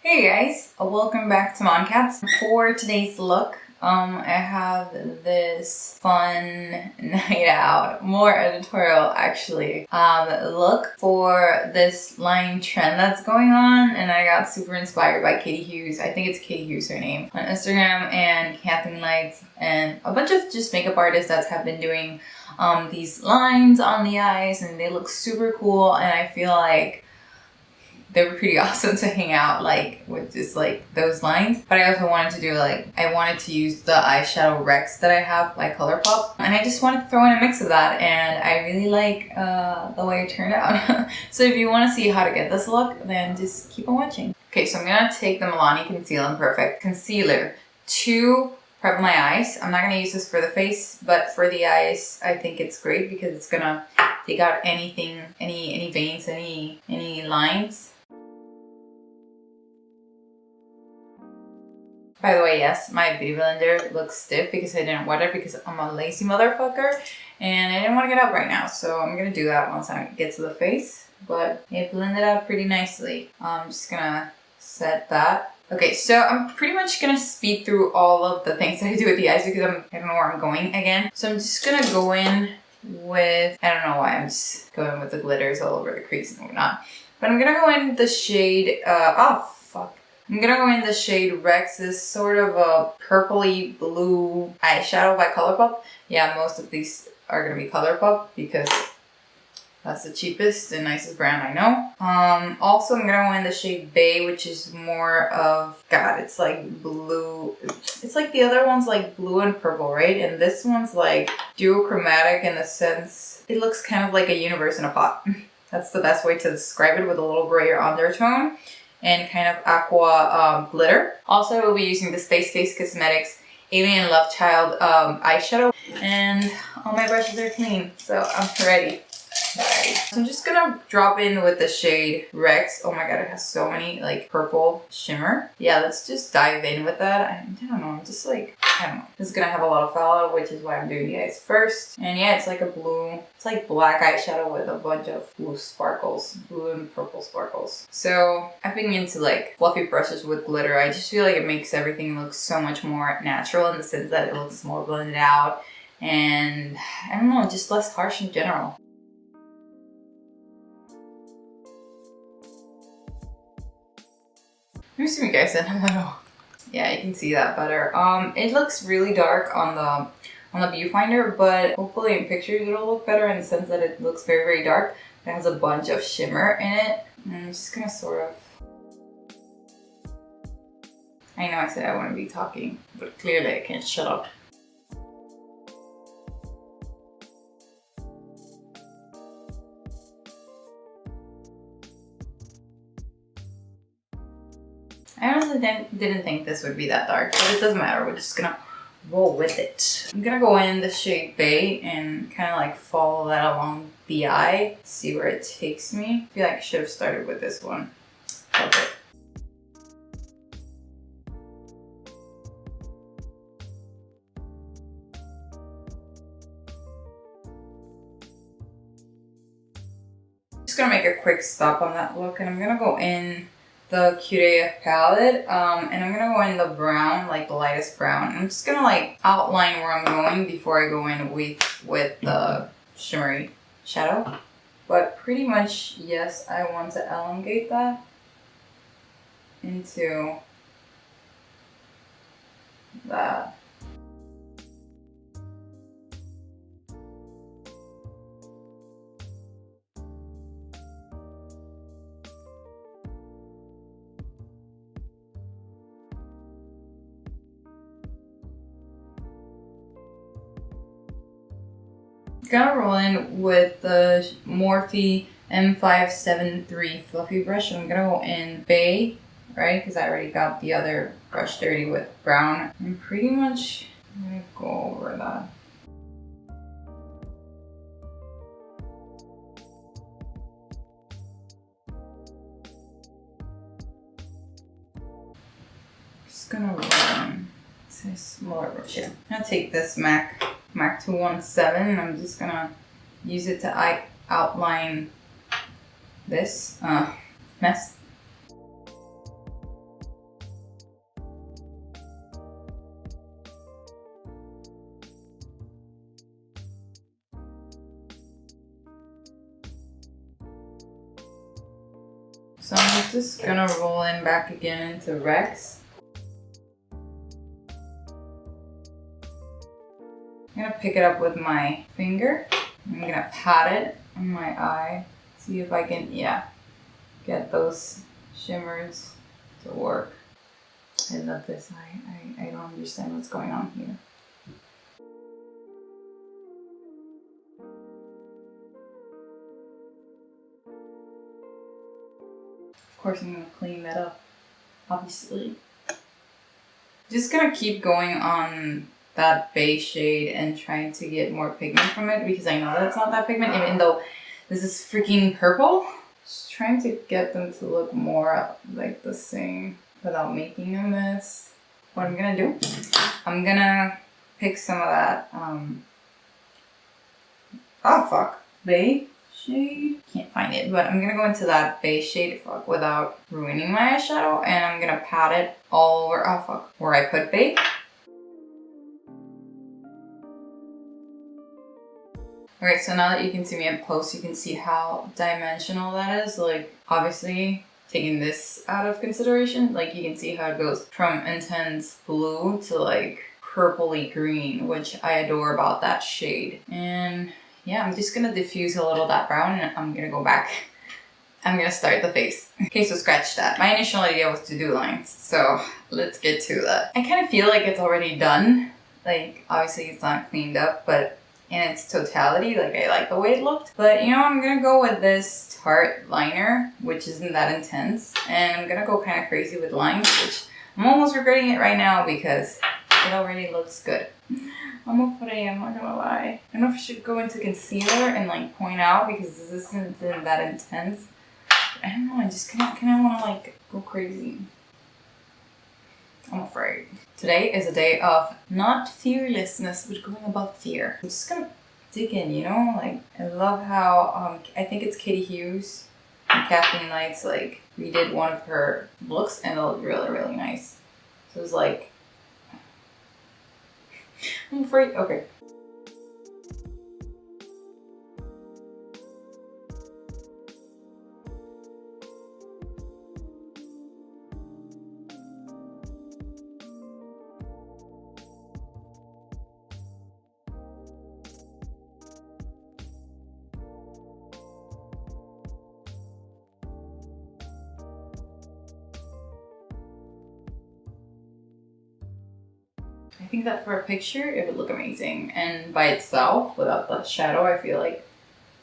Hey guys, welcome back to MonCats. For today's look, I have this fun night out, more editorial actually, look for this line trend that's going on, and I got super inspired by Katie Hughes. I think it's Katie Hughes her name on Instagram, and Kathleenlights, and a bunch of just makeup artists that have been doing these lines on the eyes, and they look super cool, and I feel like they were pretty awesome to hang out like with just like those lines. But I also wanted to do I wanted to use the eyeshadow Rex that I have by Colourpop, and I just wanted to throw in a mix of that, and I really like the way it turned out. So if you want to see how to get this look, then just keep on watching. Okay, so I'm gonna take the Milani Conceal and Perfect Concealer to prep my eyes. I'm not gonna use this for the face, but for the eyes I think it's great because it's gonna take out anything, any veins, any lines. By the way, yes, my beauty blender looks stiff because I didn't wet it because I'm a lazy motherfucker and I didn't want to get up right now. So I'm going to do that once I get to the face, but it blended out pretty nicely. I'm just going to set that. Okay, so I'm pretty much going to speed through all of the things that I do with the eyes because I don't know where I'm going again. So I'm just going to go in with, I don't know why I'm just going with the glitters all over the crease and whatnot. But I'm going to go in the shade, I'm gonna go in the shade Rex, this sort of a purpley blue eyeshadow by Colourpop. Yeah, most of these are gonna be Colourpop because that's the cheapest and nicest brand I know. Also, I'm gonna go in the shade Bay, which is more of, God, it's like blue. It's like the other one's like blue and purple, right? And this one's like duochromatic in the sense, it looks kind of like a universe in a pot. That's the best way to describe it, with a little grayer undertone and kind of aqua glitter. Also, I will be using the Spacecase Cosmetics Alien Lovechild eyeshadow, and all my brushes are clean, so I'm ready. So I'm just gonna drop in with the shade Rex. Oh my god, it has so many like purple shimmer. Yeah, let's just dive in with that. I don't know, I'm just like, I don't know. This is gonna have a lot of fallout, which is why I'm doing the eyes first. And yeah, it's like a blue, it's like black eyeshadow with a bunch of blue sparkles, blue and purple sparkles. So I've been into like fluffy brushes with glitter. I just feel like it makes everything look so much more natural in the sense that it looks more blended out. And I don't know, just less harsh in general. Let me zoom you guys in a little. Yeah, you can see that better. It looks really dark on the viewfinder, but hopefully in pictures it'll look better in the sense that it looks very, very dark. It has a bunch of shimmer in it. And I'm just gonna sort of... I know I said I wouldn't be talking, but clearly I can't shut up. I honestly didn't think this would be that dark, but it doesn't matter. We're just gonna roll with it. I'm gonna go in the shade Bay and kind of like follow that along the eye, see where it takes me. I feel like I should have started with this one. Okay. Just gonna make a quick stop on that look, and I'm gonna go in the Cute AF palette, and I'm gonna go in the brown, like the lightest brown. I'm just gonna like outline where I'm going before I go in with the shimmery shadow. But pretty much, yes, I want to elongate that into that. Gonna roll in with the Morphe M573 fluffy brush. I'm gonna go in Bay, right? Because I already got the other brush dirty with brown. I'm pretty much gonna go over that. Just gonna roll in. It's a smaller brush here. I'm gonna take this MAC 217, and I'm just gonna use it to outline this mess. So I'm just gonna roll in back again into Rex. I'm gonna pick it up with my finger. I'm gonna pat it on my eye. See if I can, yeah, get those shimmers to work. I love this eye. I don't understand what's going on here. Of course I'm gonna clean that up, obviously. Just gonna keep going on that beige shade and trying to get more pigment from it because I know that's not that pigment, even though this is freaking purple. Just trying to get them to look more like the same without making a mess. What I'm gonna do, I'm gonna pick some of that, beige shade. Can't find it, but I'm gonna go into that beige shade without ruining my eyeshadow, and I'm gonna pat it all over, where I put beige. Okay, so now that you can see me up close, you can see how dimensional that is. Like, obviously, taking this out of consideration, like you can see how it goes from intense blue to like purpley green, which I adore about that shade. And yeah, I'm just gonna diffuse a little that brown and I'm gonna go back. I'm gonna start the face. Okay, so scratch that. My initial idea was to do lines, so let's get to that. I kind of feel like it's already done. Like, obviously it's not cleaned up, but in its totality, like I like the way it looked. But you know, I'm gonna go with this Tarte liner, which isn't that intense. And I'm gonna go kind of crazy with lines, which I'm almost regretting it right now because it already looks good. I'm afraid, I'm not gonna lie. I don't know if I should go into concealer and like point out because this isn't that intense. I don't know, I just kind of want to like go crazy. I'm afraid. Today is a day of not fearlessness, but going above fear. I'm just gonna dig in, you know? Like, I love how, I think it's Katie Hughes and Kathleenlights, like, redid one of her looks and it looked really, really nice. So it was like, I'm afraid, okay. I think that for a picture, it would look amazing. And by itself, without the shadow, I feel like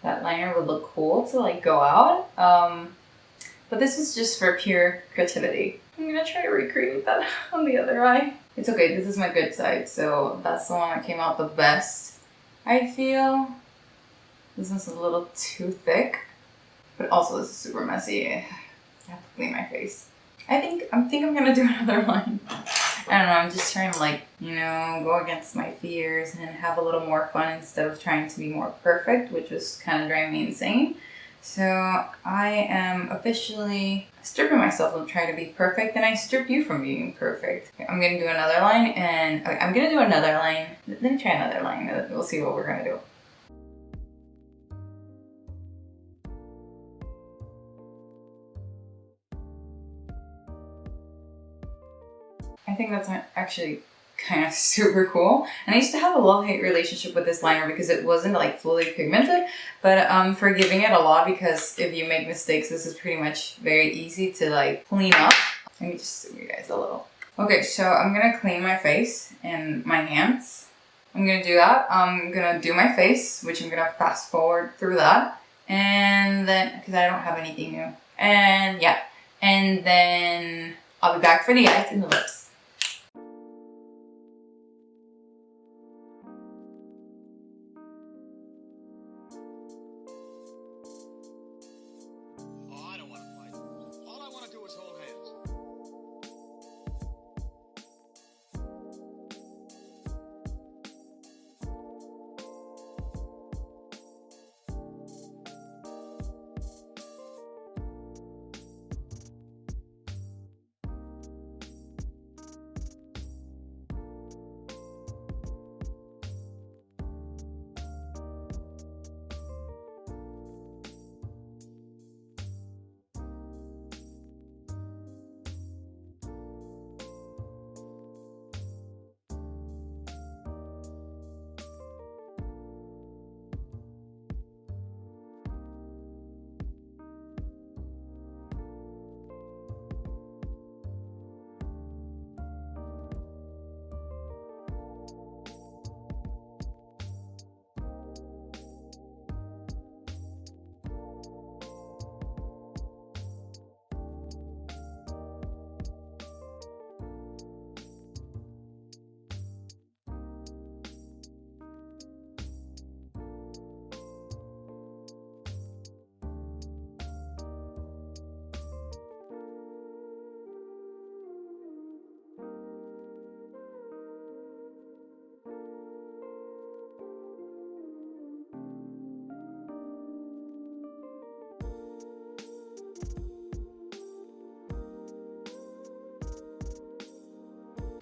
that liner would look cool to like go out. But this is just for pure creativity. I'm gonna try to recreate that on the other eye. It's okay, this is my good side, so that's the one that came out the best, I feel. This one's a little too thick, but also this is super messy. I have to clean my face. I think I'm gonna do another line. I don't know, I'm just trying to like, you know, go against my fears and have a little more fun instead of trying to be more perfect, which was kind of driving me insane. So I am officially stripping myself from trying to be perfect, and I strip you from being perfect. I'm gonna do another line, and okay, I'm gonna do another line. Let me try another line, we'll see what we're gonna do. I think that's actually kind of super cool. And I used to have a love-hate relationship with this liner because it wasn't like fully pigmented, but I'm forgiving it a lot because if you make mistakes, this is pretty much very easy to like clean up. Let me just show you guys a little. Okay, so I'm gonna clean my face and my hands. I'm gonna do that. I'm gonna do my face, which I'm gonna fast forward through that. And then, because I don't have anything new. And yeah, and then I'll be back for the eyes and the lips.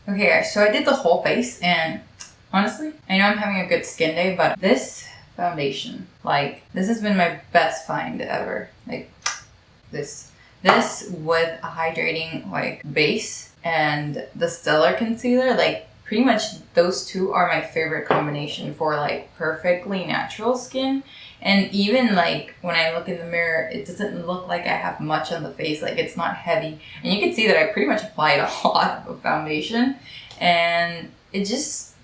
Okay guys, so I did the whole face, and honestly, I know I'm having a good skin day, but this foundation, like, this has been my best find ever. Like, this with a hydrating, like, base and the stellar concealer, like, pretty much those two are my favorite combination for, like, perfectly natural skin. And even, like, when I look in the mirror, it doesn't look like I have much on the face. Like, it's not heavy. And you can see that I pretty much applied a lot of foundation. And it just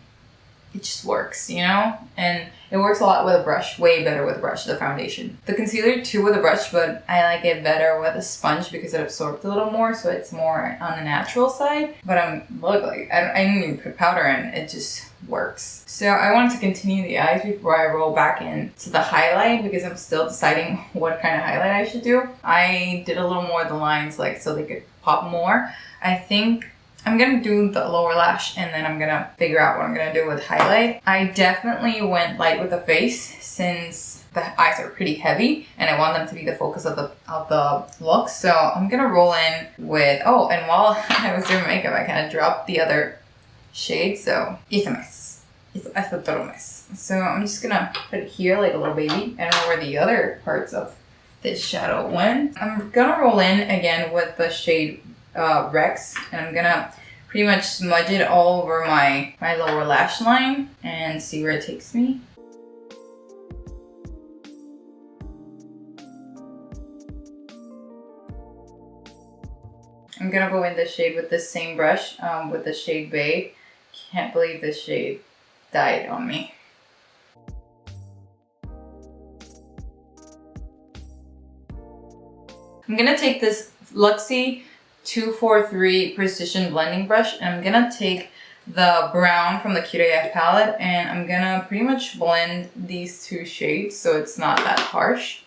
works, you know? And it works a lot with a brush. Way better with a brush, the foundation. The concealer too with a brush, but I like it better with a sponge because it absorbs a little more, so it's more on the natural side. But look, like, I didn't even put powder in. It just works. So I wanted to continue the eyes before I roll back into the highlight because I'm still deciding what kind of highlight I should do. I did a little more of the lines, like, so they could pop more. I think I'm gonna do the lower lash and then I'm gonna figure out what I'm gonna do with highlight. I definitely went light with the face since the eyes are pretty heavy and I want them to be the focus of the look. So I'm gonna roll in with, oh, and while I was doing makeup, I kind of dropped the other shade, so it's a mess. It's a total mess. So I'm just gonna put it here like a little baby. I don't know where the other parts of this shadow went. I'm gonna roll in again with the shade Rex, and I'm gonna pretty much smudge it all over my lower lash line and see where it takes me. I'm gonna go in the shade with this same brush, with the shade Bay. Can't believe this shade died on me. I'm gonna take this Luxie 243 precision blending brush and I'm gonna take the brown from the Cute AF palette and I'm gonna pretty much blend these two shades so it's not that harsh.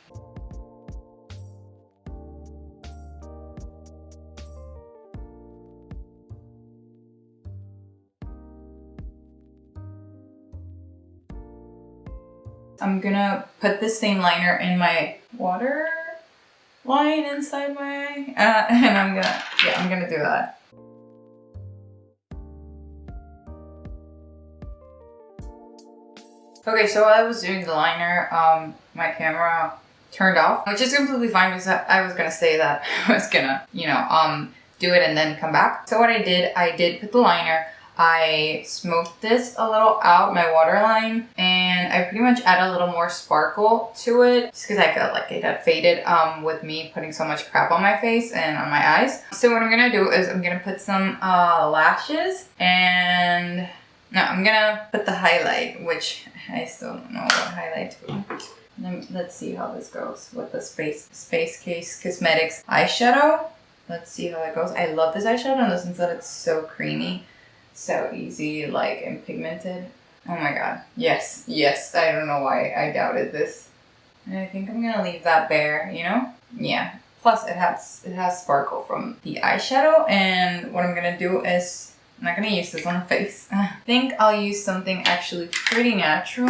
I'm gonna put the same liner in my water line inside my eye, and I'm gonna do that. Okay, so while I was doing the liner, my camera turned off, which is completely fine because I was gonna say that I was gonna, you know, do it and then come back. So what I did put the liner. I smoked this a little out, my waterline, and I pretty much add a little more sparkle to it just because I felt like it had faded with me putting so much crap on my face and on my eyes. So what I'm gonna do is I'm gonna put some lashes and no, I'm gonna put the highlight, which I still don't know what highlight to put. Let's see how this goes with the Spacecase Cosmetics eyeshadow. Let's see how that goes. I love this eyeshadow in the sense that it's so creamy. So easy, like, and pigmented. Oh my god. Yes, yes. I don't know why I doubted this. And I think I'm gonna leave that bare, you know? Yeah. Plus it has sparkle from the eyeshadow, and what I'm gonna do is I'm not gonna use this on the face. I think I'll use something actually pretty natural.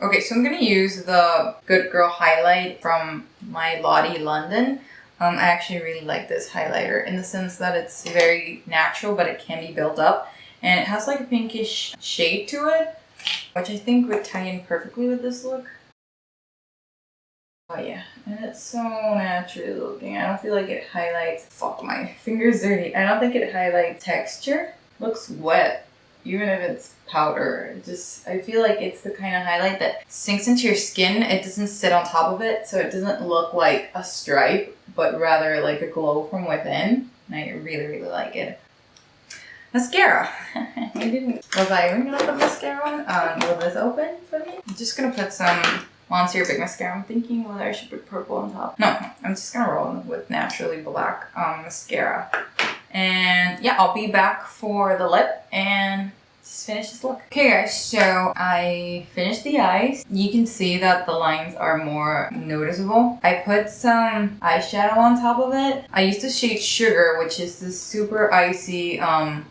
Okay, so I'm gonna use the Good Girl highlight from my Lottie London. I actually really like this highlighter in the sense that it's very natural, but it can be built up. And it has like a pinkish shade to it, which I think would tie in perfectly with this look. Oh yeah, and it's so naturally looking. I don't feel like it highlights, fuck, my finger's dirty. I don't think it highlights texture. Looks wet, even if it's powder. I feel like it's the kind of highlight that sinks into your skin. It doesn't sit on top of it, so it doesn't look like a stripe, but rather like a glow from within. And I really, really like it. Mascara. Was I even gonna put mascara on? Will this open for me? I'm just gonna put some Monsieur Big Mascara. I'm thinking whether I should put purple on top. No, I'm just gonna roll with Naturally Black mascara. And yeah, I'll be back for the lip and just finish this look. Okay guys, so I finished the eyes. You can see that the lines are more noticeable. I put some eyeshadow on top of it. I used the shade Sugar, which is this super icy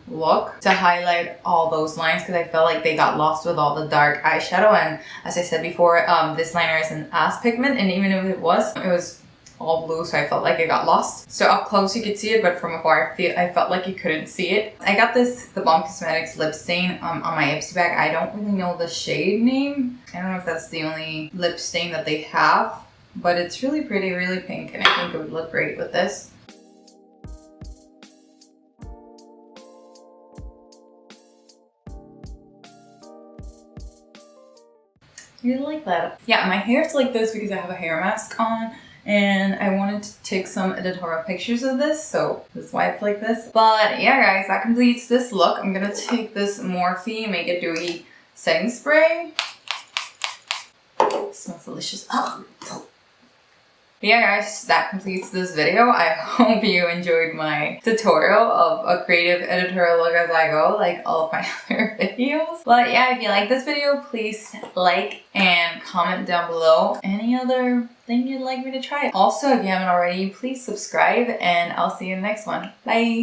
look, to highlight all those lines because I felt like they got lost with all the dark eyeshadow. And as I said before, this liner isn't as pigment, and even if it was all blue, so I felt like it got lost. So up close you could see it, but from afar I felt like you couldn't see it. I got this The Bomb Cosmetics lip stain on my Ipsy bag. I don't really know the shade name. I don't know if that's the only lip stain that they have, but it's really pretty, really pink, and I think it would look great with this. I really like that. Yeah, my hair is like this because I have a hair mask on, and I wanted to take some editorial pictures of this, so that's why it's like this. But yeah guys, that completes this look. I'm gonna take this Morphe Make It Dewy setting spray. It smells delicious. Oh. But yeah guys, that completes this video. I hope you enjoyed my tutorial of a creative editorial look as I go, like all of my other videos. But yeah, if you like this video, please like and comment down below any other thing you'd like me to try. Also, if you haven't already, please subscribe, and I'll see you in the next one. Bye!